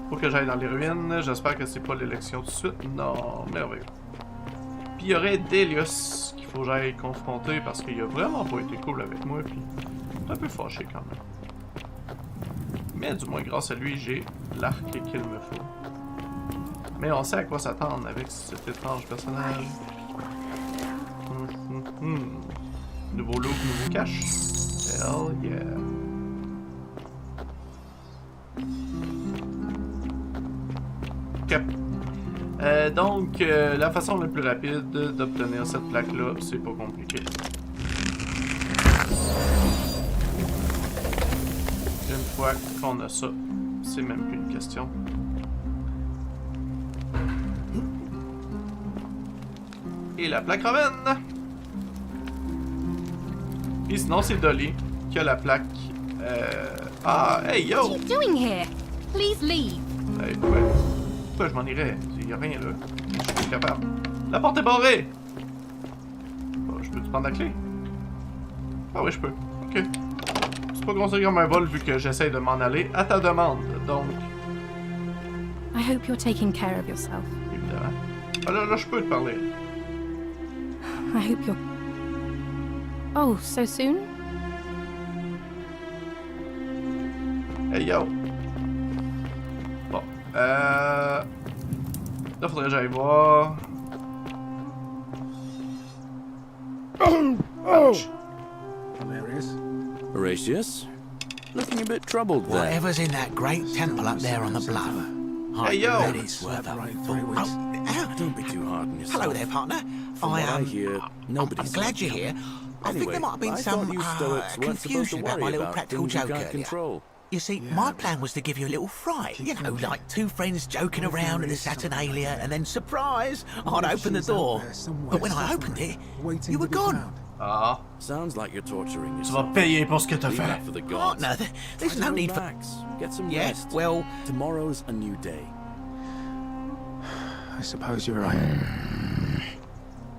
Faut que j'aille dans les ruines. J'espère que c'est pas l'élection tout de suite. Non, merveilleux. Puis il y aurait Delius qu'il faut que j'aille confronter parce qu'il a vraiment pas été cool avec moi. Puis c'est un peu fâché quand même. Mais du moins, grâce à lui, j'ai l'arc qu'il me faut. Mais on sait à quoi s'attendre avec cet étrange personnage. Nouveau look, nouveau cache. Hell yeah. Ok. Donc, la façon la plus rapide d'obtenir cette plaque-là, c'est pas compliqué. Une fois qu'on a ça, c'est même plus une question. Et la plaque romaine! Et sinon, c'est Dolly qui a la plaque. Ah, hey yo! What are you doing here? Please leave. Hey, pourquoi je m'en irais? Il y a rien là. Je suis capable. La porte est barrée! Oh, je peux-tu prendre la clé? Ah oui, je peux. Ok. C'est pas considéré comme un vol vu que j'essaie de m'en aller à ta demande, donc. I hope you're taking care of yourself. Évidemment. Ah là, je peux te parler. I hope you're... Oh, so soon? Hey yo! Bon. Là, faudrait que j'aille voir. Ouch. Hilarious. Horatius? Looking a bit troubled there. Whatever's in that great temple up there on the bluff. Hey, yo. bet it's worth a... Don't be too hard on yourself. Hello there, partner. From what I hear, nobody's I'm glad you're here. I think there might have been I some thought you Stoics weren't supposed to confusion about worry my little about practical things you joke can't earlier. control. You see, my plan was to give you a little fright. You know, like two friends joking around at the Saturnalia, and then, surprise, I'd open the door. But when I opened it, you were gone. Ah. Sounds like you're torturing Tu yourself. vas payer pour ce que t'as Leave fait. that for the gods. Partner, there's no need for... Relax. Get some Yeah, rest. well... Tomorrow's a new day. I suppose you're right.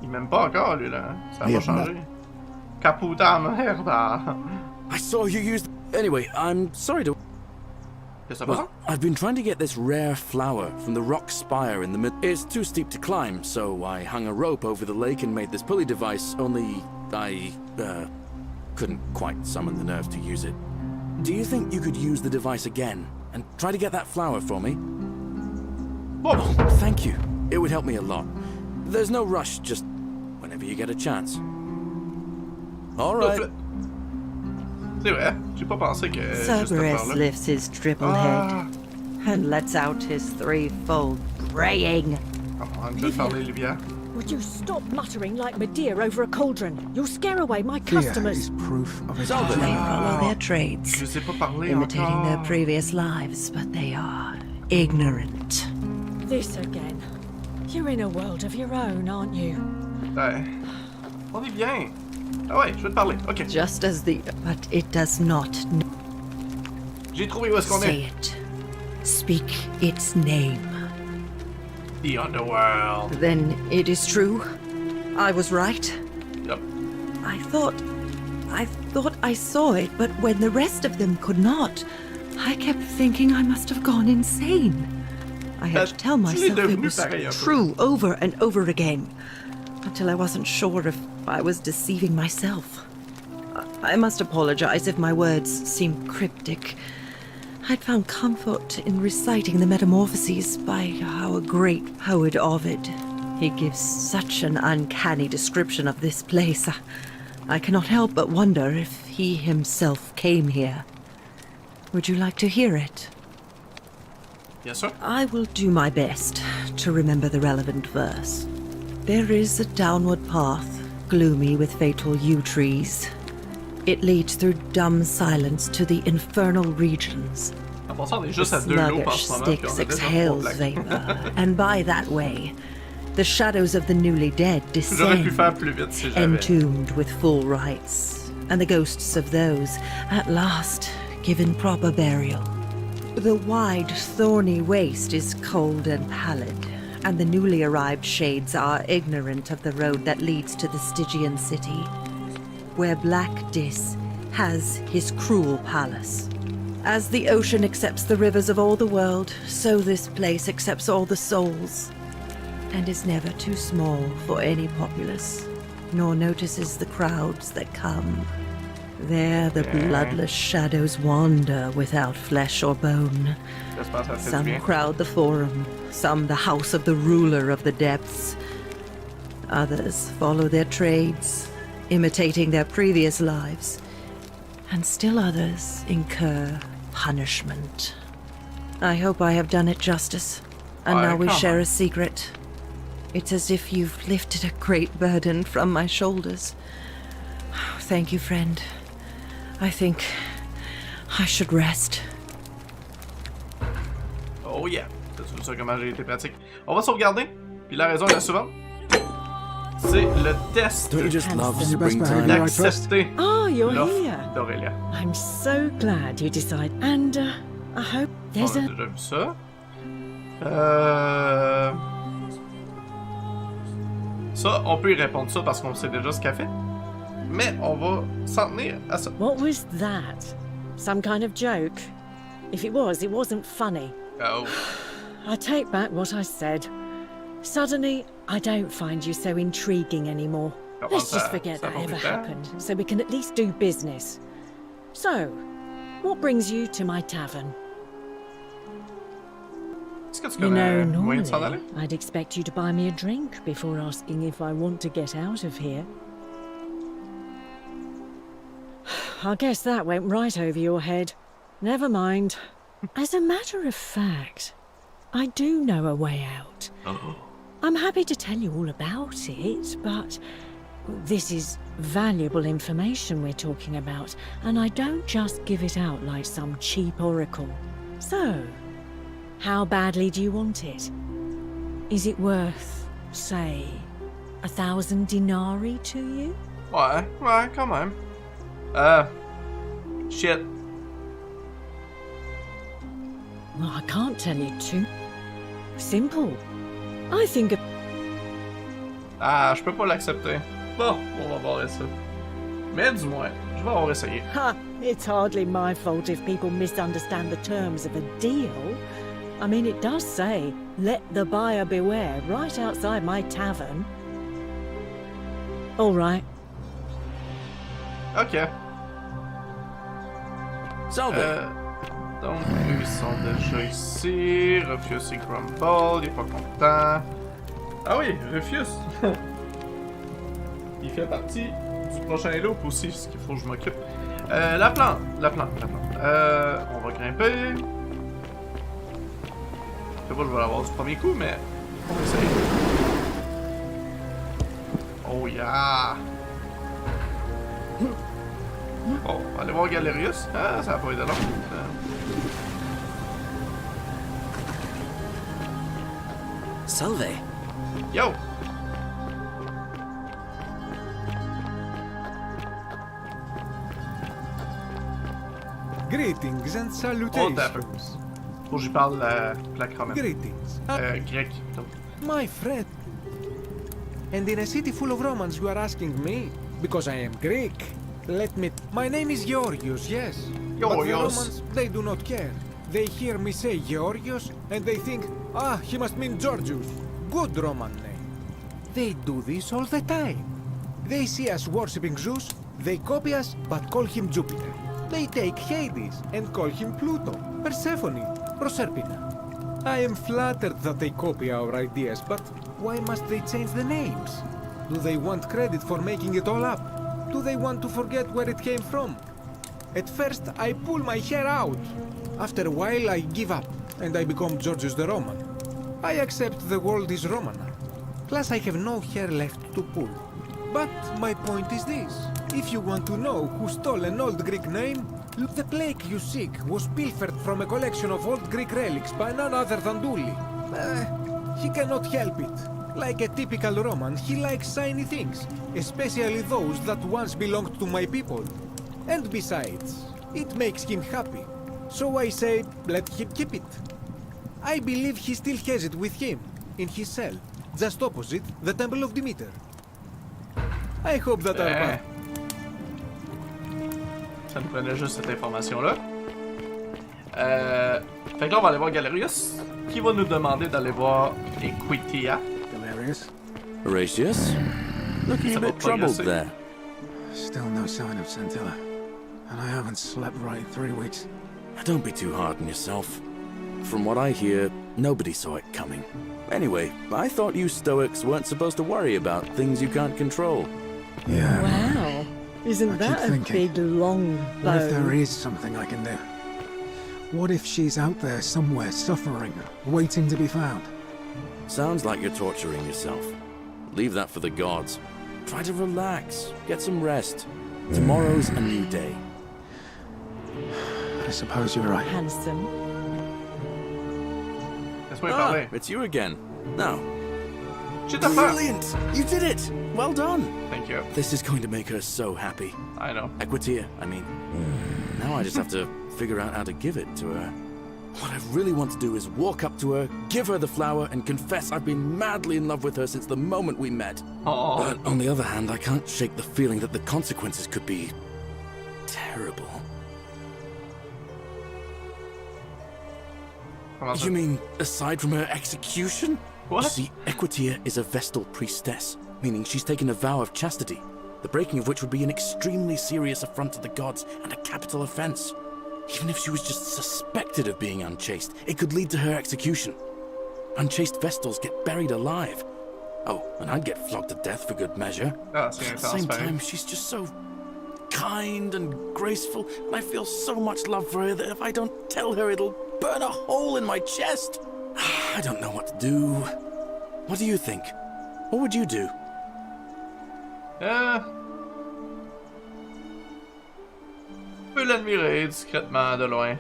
Il m'aime pas encore, lui, là. Ça va changer. Caputa merda. I saw you use... Anyway, I'm sorry to... Qu'est-ce que ça Well, I've been trying to get this rare flower from the rock spire in the mid... It's too steep to climb, so I hung a rope over the lake and made this pulley device, only I, couldn't quite summon the nerve to use it. Do you think you could use the device again and try to get that flower for me? Oh, thank you. It would help me a lot. There's no rush, just whenever you get a chance. All right. C'est vrai, j'ai pas pensé que Cerberus lifts his dribbled head and lets out his threefold braying. Je vais parler, Livia. Would you stop muttering like Medea over a cauldron? You'll scare away my Fear customers. is proof of his They follow their trades, Je sais pas parler imitating encore. their previous lives, but they are ignorant. This again. You're in a world of your own, aren't you? Ouais. On est bien. Ah ouais, je vais te parler. Ok. Just as the... But it does not J'ai trouvé où est-ce qu'on say est. it. Speak its name. The Underworld. Then it is true. I was right. Yep. I thought I saw it, but when the rest of them could not, I kept thinking I must have gone insane. I had to tell myself it was true over and over again, until I wasn't sure if I was deceiving myself. I must apologize if my words seem cryptic. I'd found comfort in reciting the Metamorphoses by our great poet Ovid. He gives such an uncanny description of this place. I cannot help but wonder if he himself came here. Would you like to hear it? Yes, sir. I will do my best to remember the relevant verse. There is a downward path, gloomy with fatal yew trees. It leads through dumb silence to the infernal regions. En passant, on est The juste à 2 loups en sluggish ce moment. Puis on Styx a déjà 3 exhales plaques. vapor, and by that way, the shadows of the newly dead J'aurais pu descend, faire plus vite si j'avais. entombed with full rites, and the ghosts of those, at last, given proper burial. The wide, thorny waste is cold and pallid, and the newly arrived shades are ignorant of the road that leads to the Stygian city, where Black Dis has his cruel palace, As the ocean accepts the rivers of all the world, so this place accepts all the souls, and is never too small for any populace, nor notices the crowds that come. There the bloodless shadows wander without flesh or bone. Some crowd the forum, some the house of the ruler of the depths. Others follow their trades, imitating their previous lives, and still others incur punishment. I hope I have done it justice, and now we share a secret. It's as if you've lifted a great burden from my shoulders. Thank you, friend. I think I should rest. Oh yeah, c'est ça comment j'ai été pratique. On va sauvegarder, puis la raison est la suivante. C'est le test d'accepter l'offre d'Aurélia. I'm so glad you decide, and I hope there's On a déjà vu ça. Ça, on peut y répondre ça parce qu'on sait déjà ce qu'elle fait. Mais on va s'en tenir à ça. What was that? Some kind of joke? If it was, it wasn't funny. Oh. I take back what I said. Suddenly, I don't find you so intriguing anymore. Let's just forget that ever happened, so we can at least do business. So, what brings you to my tavern? You know, normally, I'd expect you to buy me a drink before asking if I want to get out of here. I guess that went right over your head. Never mind. As a matter of fact, I do know a way out. I'm happy to tell you all about it, but this is valuable information we're talking about, and I don't just give it out like some cheap oracle. So, how badly do you want it? Is it worth, say, 1,000 denarii to you? Ouais, quand même. Shit. Well, I can't tell you too. Simple. I think a... Ah, je peux pas l'accepter. Bon, on va voir ça. Mais du moins, je vais avoir essayé. Ha! It's hardly my fault if people misunderstand the terms of a deal. I mean, it does say, let the buyer beware, right outside my tavern. All right. Ok. Salve. Donc, ils sont déjà ici. Rufus et Grumble, il est pas content. Ah oui, Rufus! Il fait partie du prochain loop aussi, ce qu'il faut que je m'occupe. La plante. On va grimper. Je sais pas, je vais l'avoir du premier coup, mais on va essayer. Oh yeah! Bon, on va aller voir Galerius. Ah, ça va pas été long. Salve. Yo! Greetings and salutations. Faut que j'y parle la romaine. Greetings. Grec. My friend. And in a city full of Romans you are asking me? Because I am Greek. Let me... My name is Georgios, yes. But the Romans, they do not care. They hear me say Georgios, and they think, ah, he must mean Georgius. Good Roman name. They do this all the time. They see us worshipping Zeus, they copy us, but call him Jupiter. They take Hades, and call him Pluto, Persephone, Proserpina. I am flattered that they copy our ideas, but why must they change the names? Do they want credit for making it all up? Do they want to forget where it came from? At first, I pull my hair out. After a while, I give up, and I become Georgius the Roman. I accept the world is Roman. Plus, I have no hair left to pull. But my point is this. If you want to know who stole an old Greek name, look, the plague you seek was pilfered from a collection of old Greek relics by none other than Dully. He cannot help it. Like a typical Roman, he likes shiny things, especially those that once belonged to my people. And besides, it makes him happy. So I say, let him keep it. I believe he still has it with him, in his cell, just opposite the Temple of Demeter. I hope that our... Ça nous prenait juste cette information-là. Fait que là, on va aller voir Galerius, qui va nous demander d'aller voir Equitia. Galerius? Horatius? Looking a bit troubled there. Still no sign of Scintilla. And I haven't slept right in 3 weeks. Don't be too hard on yourself. From what I hear, nobody saw it coming. Anyway, I thought you Stoics weren't supposed to worry about things you can't control. Yeah. Wow. Isn't I that keep a thinking, big, long bow? what if there is something I can do? What if she's out there somewhere suffering, waiting to be found? Sounds like you're torturing yourself. Leave that for the gods. Try to relax, get some rest. Tomorrow's a new day. I suppose you're right. Handsome. Laisse-moi y parler. It's you again. Now. J'ai ta peur. Brilliant! You did it! Well done! Thank you. This is going to make her so happy. I know. Equitia, I mean. Now I just have to figure out how to give it to her. What I really want to do is walk up to her, give her the flower, and confess I've been madly in love with her since the moment we met. Oh. But on the other hand, I can't shake the feeling that the consequences could be terrible. You mean aside from her execution? What? You see, Equitia is a Vestal priestess, meaning she's taken a vow of chastity, the breaking of which would be an extremely serious affront to the gods and a capital offense. Even if she was just suspected of being unchaste, it could lead to her execution. Unchaste Vestals get buried alive. Oh, and I'd get flogged to death for good measure. Ah, At the same time, she's just so kind and graceful, and I feel so much love for her that if I don't tell her, it'll burn a hole in my chest. I don't know what to do. What do you think? What would you do? Peut l'admirer discrètement de loin.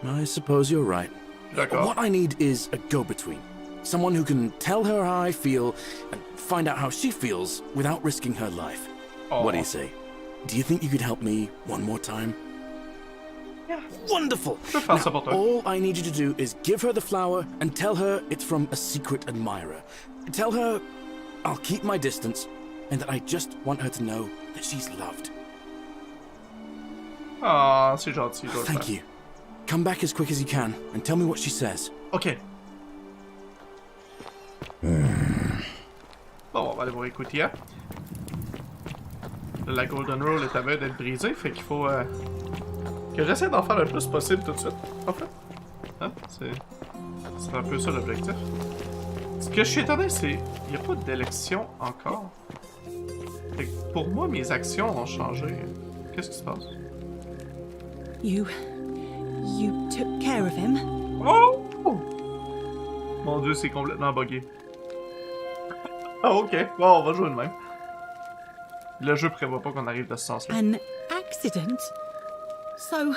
I suppose you're right. D'accord. What I need is a go-between. Someone who can tell her how I feel and find out how she feels without risking her life. Oh. What do you say? Do you think you could help me one more time? Yeah. Wonderful! Je peux faire ça pour toi. All I need you to do is give her the flower and tell her it's from a secret admirer. Tell her I'll keep my distance and that I just want her to know that she's loved. Ah, c'est gentil. Je vais le Thank faire. you. Come back as quick as you can and tell me what she says. Ok. Bon, on va aller voir Equitia. La Golden Rule est à veille d'être brisée, fait qu'il faut que j'essaie d'en faire le plus possible tout de suite, en fait. Hein? C'est un peu ça l'objectif. Ce que je suis étonné, c'est qu'il n'y a pas d'élection encore. Fait que pour moi, mes actions ont changé. Qu'est-ce qui se passe? You took care of him? Oh! Mon dieu, c'est complètement buggé. Ah, ok. Bon, on va jouer de même. Le jeu prévoit pas qu'on arrive de ce sens-là. An accident? So,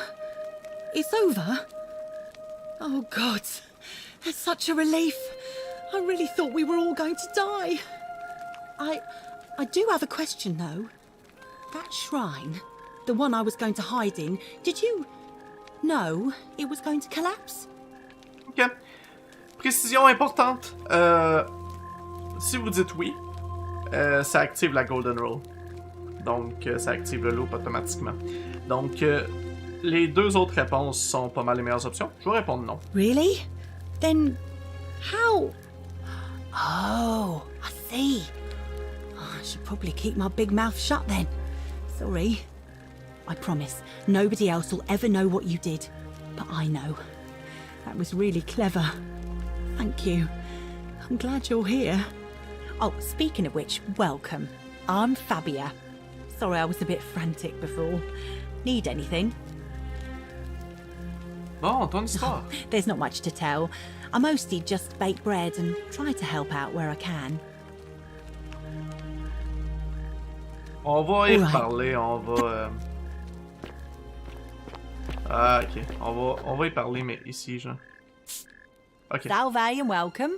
it's over? Oh, God. That's such a relief. I really thought we were all going to die. I do have a question, though. That shrine, the one I was going to hide in, did you know it was going to collapse? Ok. Précision importante. Si vous dites oui, ça active la Golden Rule. Donc, ça active le loop automatiquement. Donc, les deux autres réponses sont pas mal les meilleures options. Je vais répondre non. Really? Then how? Oh, I see. Oh, I should probably keep my big mouth shut then. Sorry. I promise, nobody else will ever know what you did. But I know. That was really clever. Thank you. I'm glad you're here. Oh, speaking of which, welcome. I'm Fabia. Sorry I was a bit frantic before. Need anything? Bon, ton histoire. There's not much to tell. I mostly just bake bread and try to help out where I can. On va y Alright. reparler, on va... Ah, ok. On va y parler, mais ici, genre. Ok. Salve and welcome.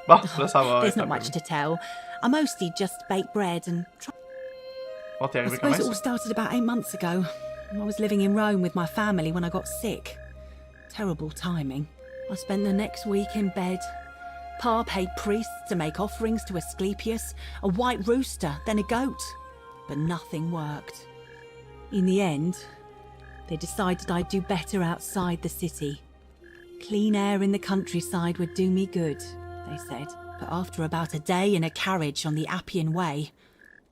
Bon, là, ça va. There's être un not peu much mieux. to tell. I mostly just bake bread and try. Bon, t'es I arrivé comment suppose it all ça? started about 8 months ago. I was living in Rome with my family when I got sick. Terrible timing. I spent the next week in bed. Pa paid priests to make offerings to Asclepius, a white rooster, then a goat. But nothing worked. In the end, they decided I'd do better outside the city. Clean air in the countryside would do me good, they said. But after about a day in a carriage on the Appian Way,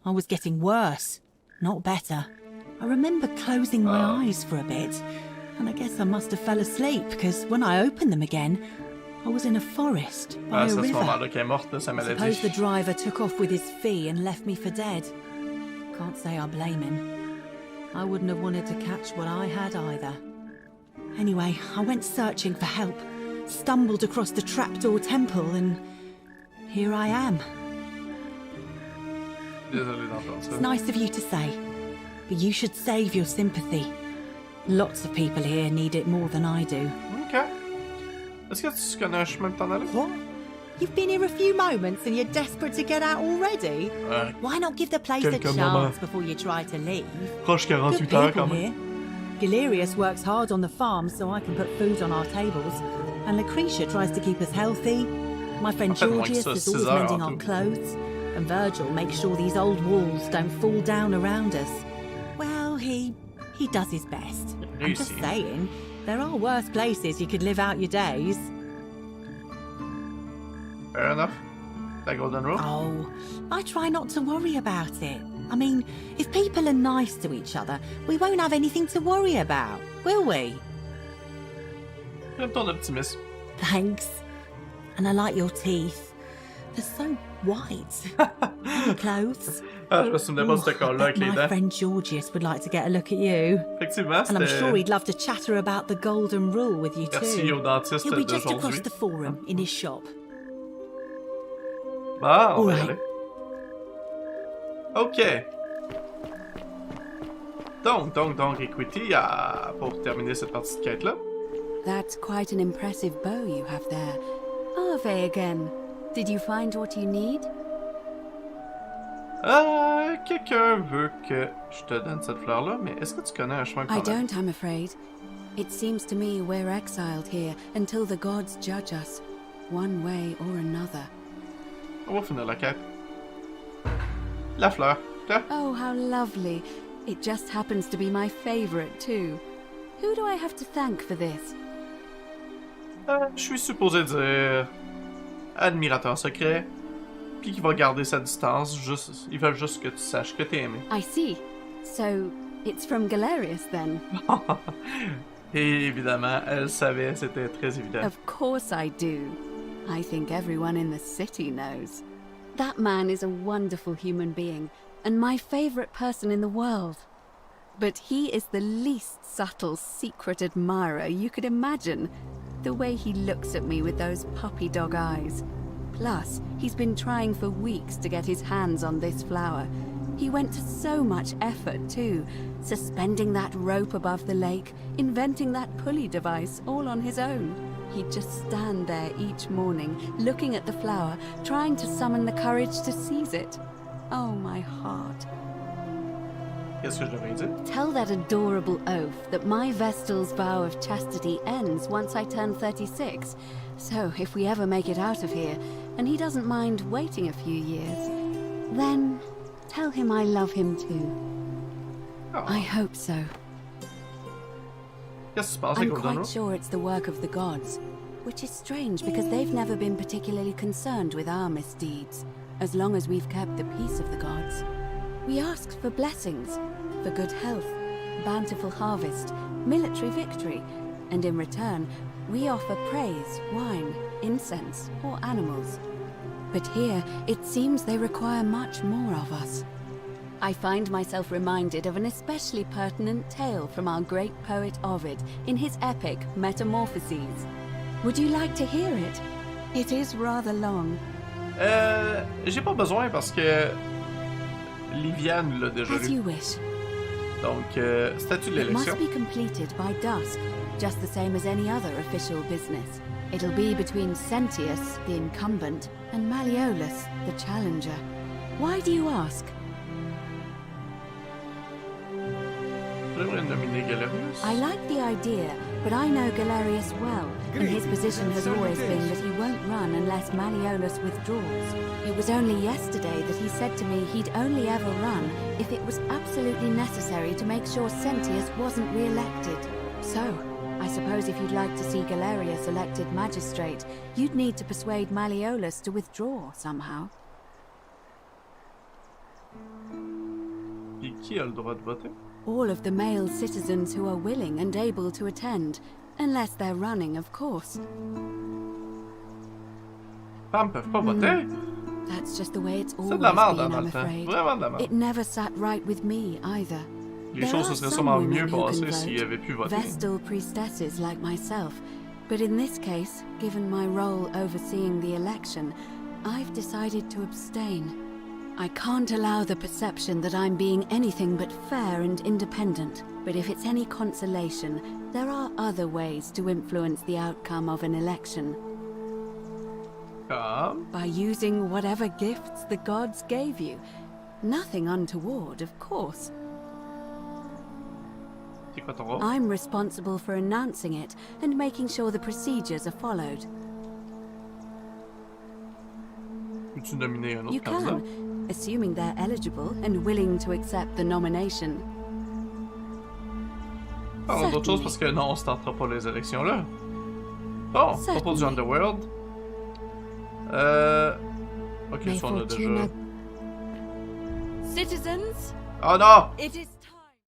I was getting worse, not better. I remember closing my eyes for a bit, and I guess I must have fell asleep, because when I opened them again, I was in a forest by a river. I suppose the driver took off with his fee and left me for dead. Can't say I blame him. I wouldn't have wanted to catch what I had either. Anyway, I went searching for help, stumbled across the trapdoor temple, and here I am. It's nice of you to say, but you should save your sympathy. Lots of people here need it more than I do. Ok. Est-ce que tu connais un chemin pour t'en aller? What? You've been here a few moments and you're desperate to get out already? Why not give the place a chance before you try to leave? Proche 48 heures quand même. Galerius works hard on the farm so I can put food on our tables, and Lucretia tries to keep us healthy. My friend Georgius is always mending our clothes, and Virgil makes sure these old walls don't fall down around us. Well, he does his best. I'm just saying, there are worse places you could live out your days. Fair enough. That golden rule? Oh, I try not to worry about it. I mean, if people are nice to each other, we won't have anything to worry about, will we? J'aime ton optimisme. Thanks. And I like your teeth. They're so white. And your clothes. Ah, je me souvenais pas de ce cas-là avec les dents. My friend Georgius would like to get a look at you. Effectivement, and I'm sure he'd love to chatter about the golden rule with you too. Merci au dentiste He'll be just d'aujourd'hui. across the forum in his shop. Ah, on va y aller. Ok. Donc, Equity, pour terminer cette partie de quête-là. That's quite an impressive bow you have there. Ave again. Did you find what you need? Quelqu'un veut que je te donne cette fleur-là, mais est-ce que tu connais un chemin pour I don't, I'm afraid. It seems to me we're exiled here until the gods judge us, one way or another. On va finir la quête. La fleur. Tiens. Oh, how lovely. It just happens to be my favorite, too. Who do I have to thank for this? Je suis supposé dire admirateur secret, puis qui va garder sa distance. Ils veulent juste que tu saches que t'es aimé. I see. So, it's from Galerius, then? Et évidemment, elle savait, c'était très évident. Of course I do. I think everyone in the city knows. That man is a wonderful human being, and my favorite person in the world. But he is the least subtle secret admirer you could imagine. The way he looks at me with those puppy dog eyes. Plus, he's been trying for weeks to get his hands on this flower. He went to so much effort, too. Suspending that rope above the lake, inventing that pulley device all on his own. He'd just stand there each morning, looking at the flower, trying to summon the courage to seize it. Oh, my heart. Qu'est-ce que je devrais dire? Tell that adorable oaf that my Vestal's vow of chastity ends once I turn 36. So, if we ever make it out of here, and he doesn't mind waiting a few years, then tell him I love him too. Oh. I hope so. Qu'est-ce qui se passe I'm avec Golden quite Rule? sure it's the work of the gods, which is strange because they've never been particularly concerned with our misdeeds, as long as we've kept the peace of the gods. We asked for blessings, for good health, bountiful harvest, military victory, and in return, we offer praise, wine, incense, or animals. But here, it seems they require much more of us. I find myself reminded of an especially pertinent tale from our great poet Ovid in his epic Metamorphoses. Would you like to hear it? It is rather long. J'ai pas besoin parce que Liviane l'a déjà As lu. you wish. Donc, statut de It must l'élection. be completed by dusk, just the same as any other official business. It'll be between Sentius, the incumbent, and Malleolus, the challenger. Why do you ask? J'aimerais nominer Galerius. I like the idea But I know Galerius well, and his position has always been that he won't run unless Malleolus withdraws. It was only yesterday that he said to me he'd only ever run if it was absolutely necessary to make sure Sentius wasn't re-elected. So, I suppose if you'd like to see Galerius elected magistrate, you'd need to persuade Malleolus to withdraw somehow. Et qui a le droit de voter? All of the male citizens who are willing and able to attend, unless they're running, of course. Femmes peuvent pas voter? That's just the way it's always C'est de la merde been, dans I'm le temps. afraid. Vraiment de la merde. It never sat right with me either. Les choses se seraient sûrement mieux passées s'il avait pu voter. Vestal priestesses like myself, but in this case, given my role overseeing the election, I've decided to abstain. I can't allow the perception that I'm being anything but fair and independent, but if it's any consolation, there are other ways to influence the outcome of an election. By using whatever gifts the gods gave you. Nothing untoward, of course. C'est quoi ton rôle? I'm responsible for announcing it and making sure the procedures are followed. Peux-tu nominer un autre You candidat? can, assuming they're eligible and willing to accept the nomination. Parlons d'autre chose parce que non, on ne tentera pas les élections là. Bon, propos du Underworld. Ok, ça on a déjà. Citizens, Oh non! it is